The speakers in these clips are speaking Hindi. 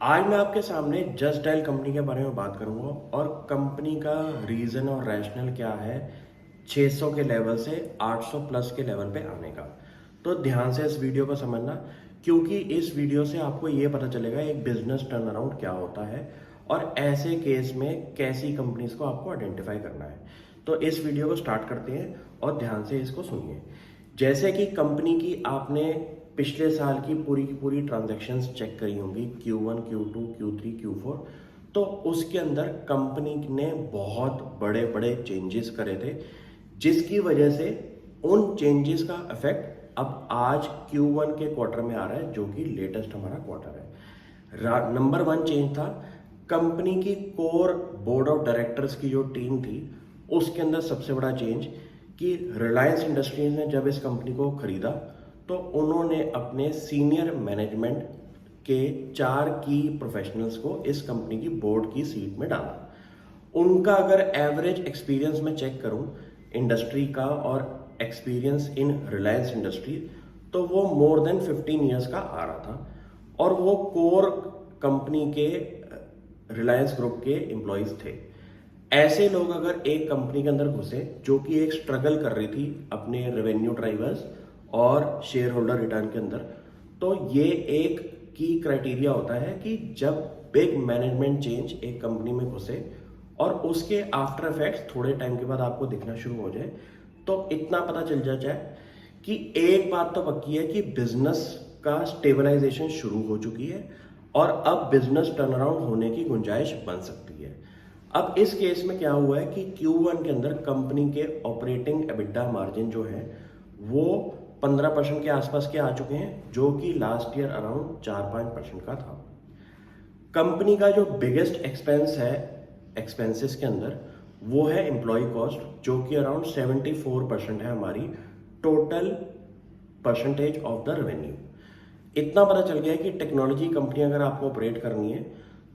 आज मैं आपके सामने जस्ट डायल कंपनी के बारे में बात करूंगा और कंपनी का रीज़न और रैशनल क्या है 600 के लेवल से 800 प्लस के लेवल पे आने का। तो ध्यान से इस वीडियो को समझना, क्योंकि इस वीडियो से आपको ये पता चलेगा एक बिजनेस टर्न अराउंड क्या होता है और ऐसे केस में कैसी कंपनीज को आपको आइडेंटिफाई करना है। तो इस वीडियो को स्टार्ट करते हैं और ध्यान से इसको सुनिए। जैसे कि कंपनी की आपने पिछले साल की पूरी ट्रांजैक्शंस चेक करी होंगी, Q1, Q2, Q3, Q4। तो उसके अंदर कंपनी ने बहुत बड़े बड़े चेंजेस करे थे, जिसकी वजह से उन चेंजेस का इफेक्ट अब आज Q1 के क्वार्टर में आ रहा है, जो कि लेटेस्ट हमारा क्वार्टर है। नंबर वन चेंज था कंपनी की कोर बोर्ड ऑफ डायरेक्टर्स की जो टीम थी, उसके अंदर सबसे बड़ा चेंज कि रिलायंस इंडस्ट्रीज ने जब इस कंपनी को खरीदा तो उन्होंने अपने सीनियर मैनेजमेंट के 4 की प्रोफेशनल्स को इस कंपनी की बोर्ड की सीट में डाला। उनका अगर एवरेज एक्सपीरियंस मैं चेक करूं इंडस्ट्री का और एक्सपीरियंस इन रिलायंस इंडस्ट्री, तो वो मोर देन 15 ईयर्स का आ रहा था और वो कोर कंपनी के रिलायंस ग्रुप के एम्प्लॉयज थे। ऐसे लोग अगर एक कंपनी के अंदर घुसे जो कि एक स्ट्रगल कर रही थी अपने रेवेन्यू ड्राइवर्स और शेयर होल्डर रिटर्न के अंदर, तो ये एक की क्राइटेरिया होता है कि जब बिग मैनेजमेंट चेंज एक कंपनी में घुसे और उसके आफ्टर इफेक्ट्स थोड़े टाइम के बाद आपको दिखना शुरू हो जाए, तो इतना पता चल जाए कि एक बात तो पक्की है कि बिजनेस का स्टेबलाइजेशन शुरू हो चुकी है और अब बिजनेस टर्न अराउंड होने की गुंजाइश बन सकती है। अब इस केस में क्या हुआ है कि Q1 के अंदर कंपनी के ऑपरेटिंग एबिटा मार्जिन जो है वो 15% के आसपास के आ चुके हैं, जो कि लास्ट ईयर अराउंड 4-5% का था। कंपनी का जो बिगेस्ट एक्सपेंस है एक्सपेंसेस के अंदर, वो है एम्प्लॉय कॉस्ट, जो कि अराउंड 74% है हमारी total percentage of the revenue. इतना पता चल गया है कि टेक्नोलॉजी कंपनी अगर आपको ऑपरेट करनी है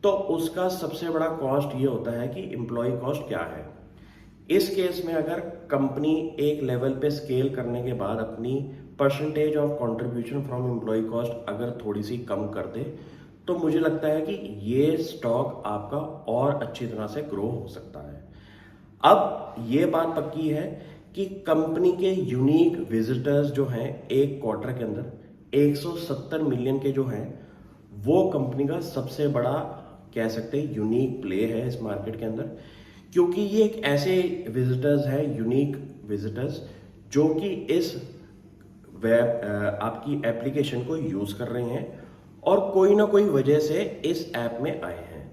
तो उसका सबसे बड़ा कॉस्ट ये होता है कि एम्प्लॉय कॉस्ट क्या है। इस केस में अगर कंपनी एक लेवल पे स्केल करने के बाद अपनी percentage of contribution from employ cost अगर थोड़ी सी कम कर दे, तो मुझे लगता है कि ये स्टॉक आपका और अच्छी तरह से ग्रो हो सकता है। अब ये बात पक्की है कि कंपनी के यूनिक विजिटर्स जो हैं एक क्वार्टर के अंदर 170 मिलियन के जो हैं, वो कंपनी का सबसे बड़ा कह सकते हैं यूनिक प्ले है इस मार्केट के अंदर, क्योंकि ये एक ऐसे विजिटर्स हैं, यूनिक विजिटर्स, जो कि इस वेब आपकी एप्लीकेशन को यूज कर रहे हैं और कोई ना कोई वजह से इस ऐप में आए हैं।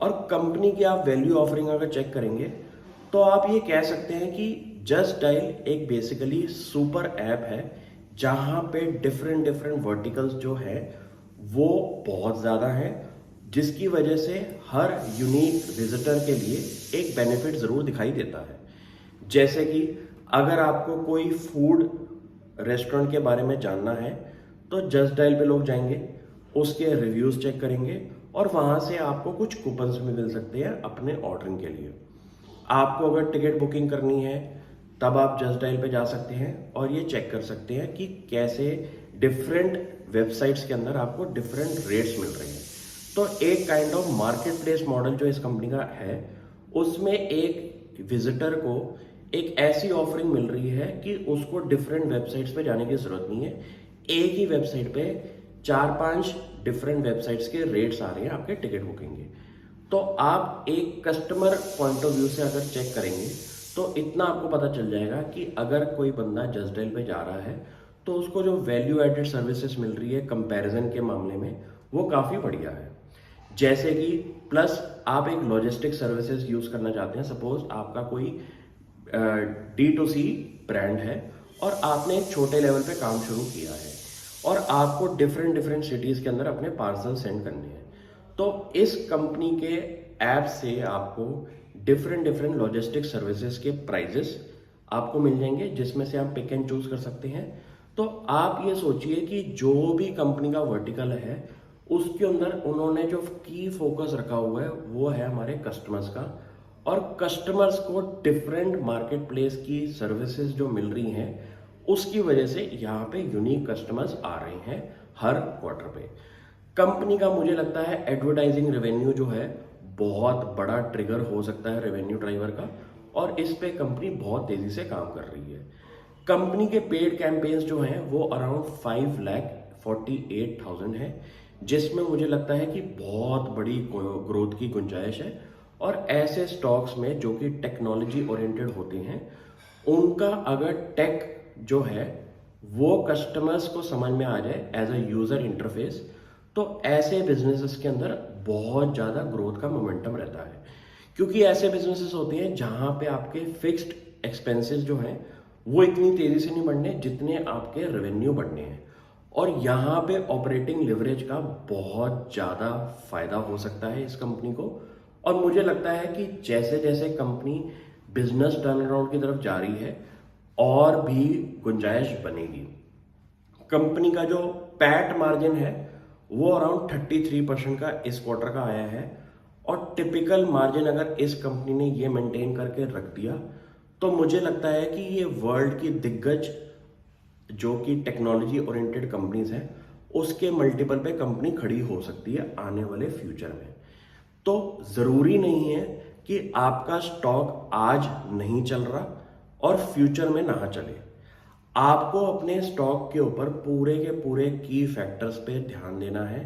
और कंपनी की आप वैल्यू ऑफरिंग अगर चेक करेंगे तो आप ये कह सकते हैं कि जस्ट डायल एक बेसिकली सुपर ऐप है, जहां पे डिफरेंट डिफरेंट वर्टिकल्स जो है वो बहुत ज़्यादा हैं, जिसकी वजह से हर यूनिक विजिटर के लिए एक बेनिफिट ज़रूर दिखाई देता है। जैसे कि अगर आपको कोई फूड रेस्टोरेंट के बारे में जानना है तो जस्ट डायल पे लोग जाएंगे, उसके रिव्यूज़ चेक करेंगे और वहाँ से आपको कुछ कूपन्स भी मिल सकते हैं अपने ऑर्डरिंग के लिए। आपको अगर टिकट बुकिंग करनी है तब आप जस्ट डायल पे जा सकते हैं और ये चेक कर सकते हैं कि कैसे डिफरेंट वेबसाइट्स के अंदर आपको डिफरेंट रेट्स मिल रहे हैं। तो एक kind of market place model जो इस कंपनी का है, उसमें एक विजिटर को एक ऐसी ऑफरिंग मिल रही है कि उसको डिफरेंट वेबसाइट्स पे जाने की जरूरत नहीं है। एक ही वेबसाइट पे 4-5 डिफरेंट वेबसाइट्स के रेट्स आ रहे हैं आपके टिकट बुकिंग के। तो आप एक कस्टमर पॉइंट ऑफ व्यू से अगर चेक करेंगे तो इतना आपको पता चल जाएगा कि अगर कोई बंदा जस्ट डायल पे जा रहा है तो उसको जो वैल्यू एडेड सर्विसेज मिल रही है कंपैरिजन के मामले में, वो काफ़ी बढ़िया है। जैसे कि प्लस आप एक लॉजिस्टिक सर्विसेज यूज करना चाहते हैं, सपोज आपका कोई D2C ब्रांड है और आपने एक छोटे लेवल पे काम शुरू किया है और आपको डिफरेंट डिफरेंट सिटीज के अंदर अपने पार्सल सेंड करने हैं, तो इस कंपनी के ऐप से आपको डिफरेंट डिफरेंट लॉजिस्टिक सर्विसेज के प्राइजेस आपको मिल जाएंगे, जिसमें से आप पिक एंड चूज कर सकते हैं। तो आप ये सोचिए कि जो भी कंपनी का वर्टिकल है उसके अंदर उन्होंने जो की फोकस रखा हुआ है वो है हमारे कस्टमर्स का, और कस्टमर्स को डिफरेंट मार्केट प्लेस की सर्विसेज जो मिल रही हैं उसकी वजह से यहाँ पे यूनिक कस्टमर्स आ रहे हैं हर क्वार्टर पे। कंपनी का मुझे लगता है एडवर्टाइजिंग रेवेन्यू जो है बहुत बड़ा ट्रिगर हो सकता है रेवेन्यू ड्राइवर का, और इस पे कंपनी बहुत तेजी से काम कर रही है। कंपनी के पेड कैंपेन्स जो हैं वो अराउंड 5,48,000 है, जिसमें मुझे लगता है कि बहुत बड़ी ग्रोथ की गुंजाइश है। और ऐसे स्टॉक्स में जो कि टेक्नोलॉजी ओरिएंटेड होते हैं, उनका अगर टेक जो है वो कस्टमर्स को समझ में आ जाए एज अ यूजर इंटरफेस, तो ऐसे बिजनेसेस के अंदर बहुत ज़्यादा ग्रोथ का मोमेंटम रहता है। क्योंकि ऐसे बिजनेसेस होते हैं जहां पे आपके फिक्स्ड एक्सपेंसेस जो हैं वो इतनी तेजी से नहीं बढ़ने जितने आपके रेवेन्यू बढ़ने हैं, और यहाँ पे ऑपरेटिंग लिवरेज का बहुत ज़्यादा फायदा हो सकता है इस कंपनी को। और मुझे लगता है कि जैसे जैसे कंपनी बिजनेस टर्न अराउंड की तरफ जा रही है और भी गुंजाइश बनेगी। कंपनी का जो पैट मार्जिन है वो अराउंड 33% का इस क्वार्टर का आया है, और टिपिकल मार्जिन अगर इस कंपनी ने ये मेंटेन करके रख दिया तो मुझे लगता है कि ये वर्ल्ड की दिग्गज जो कि टेक्नोलॉजी ओरिएंटेड कंपनीज हैं उसके मल्टीपल पे कंपनी खड़ी हो सकती है आने वाले फ्यूचर में। तो ज़रूरी नहीं है कि आपका स्टॉक आज नहीं चल रहा और फ्यूचर में ना चले। आपको अपने स्टॉक के ऊपर पूरे के पूरे की फैक्टर्स पे ध्यान देना है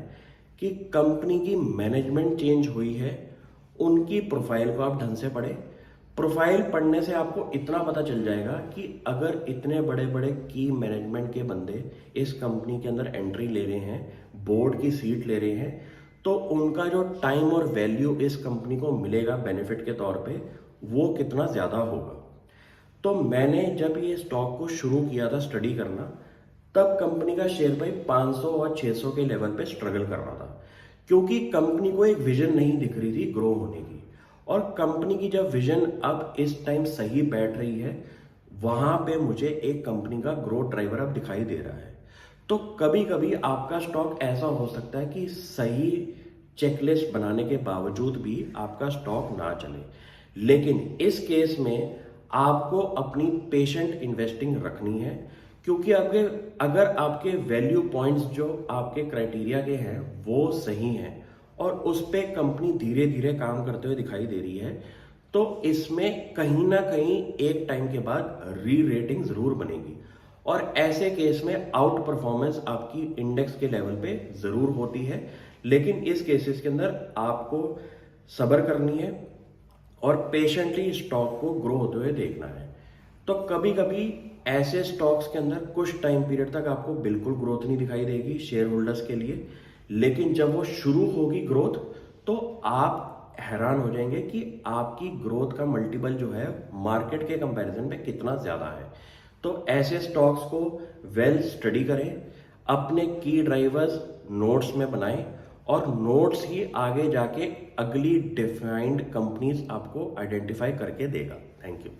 कि कंपनी की मैनेजमेंट चेंज हुई है, उनकी प्रोफाइल को आप ढंग से पढ़ें। प्रोफाइल पढ़ने से आपको इतना पता चल जाएगा कि अगर इतने बड़े बड़े की मैनेजमेंट के बंदे इस कंपनी के अंदर एंट्री ले रहे हैं, बोर्ड की सीट ले रहे हैं, तो उनका जो टाइम और वैल्यू इस कंपनी को मिलेगा बेनिफिट के तौर पे वो कितना ज़्यादा होगा। तो मैंने जब ये स्टॉक को शुरू किया था स्टडी करना, तब कंपनी का शेयर प्राइस 500 और 600 के लेवल पे स्ट्रगल कर रहा था, क्योंकि कंपनी को एक विजन नहीं दिख रही थी ग्रो होने की। और कंपनी की जब विजन अब इस टाइम सही बैठ रही है, वहां पे मुझे एक कंपनी का ग्रोथ ड्राइवर अब दिखाई दे रहा है। तो कभी कभी आपका स्टॉक ऐसा हो सकता है कि सही चेकलिस्ट बनाने के बावजूद भी आपका स्टॉक ना चले, लेकिन इस केस में आपको अपनी पेशेंट इन्वेस्टिंग रखनी है, क्योंकि अगर आपके वैल्यू पॉइंट्स जो आपके क्राइटेरिया के हैं वो सही हैं और उस पर कंपनी धीरे धीरे काम करते हुए दिखाई दे रही है, तो इसमें कहीं ना कहीं एक टाइम के बाद री रेटिंग जरूर बनेगी, और ऐसे केस में आउट परफॉर्मेंस आपकी इंडेक्स के लेवल पे जरूर होती है। लेकिन इस केसेस के अंदर आपको सब्र करनी है और पेशेंटली स्टॉक को ग्रो होते हुए देखना है। तो कभी कभी ऐसे स्टॉक्स के अंदर कुछ टाइम पीरियड तक आपको बिल्कुल ग्रोथ नहीं दिखाई देगी शेयर होल्डर्स के लिए, लेकिन जब वो शुरू होगी ग्रोथ तो आप हैरान हो जाएंगे कि आपकी ग्रोथ का मल्टीपल जो है मार्केट के कंपैरिजन में कितना ज़्यादा है। तो ऐसे स्टॉक्स को वेल स्टडी करें, अपने की ड्राइवर्स नोट्स में बनाएं, और नोट्स ही आगे जाके अगली डिफाइंड कंपनीज आपको आइडेंटिफाई करके देगा। Thank you.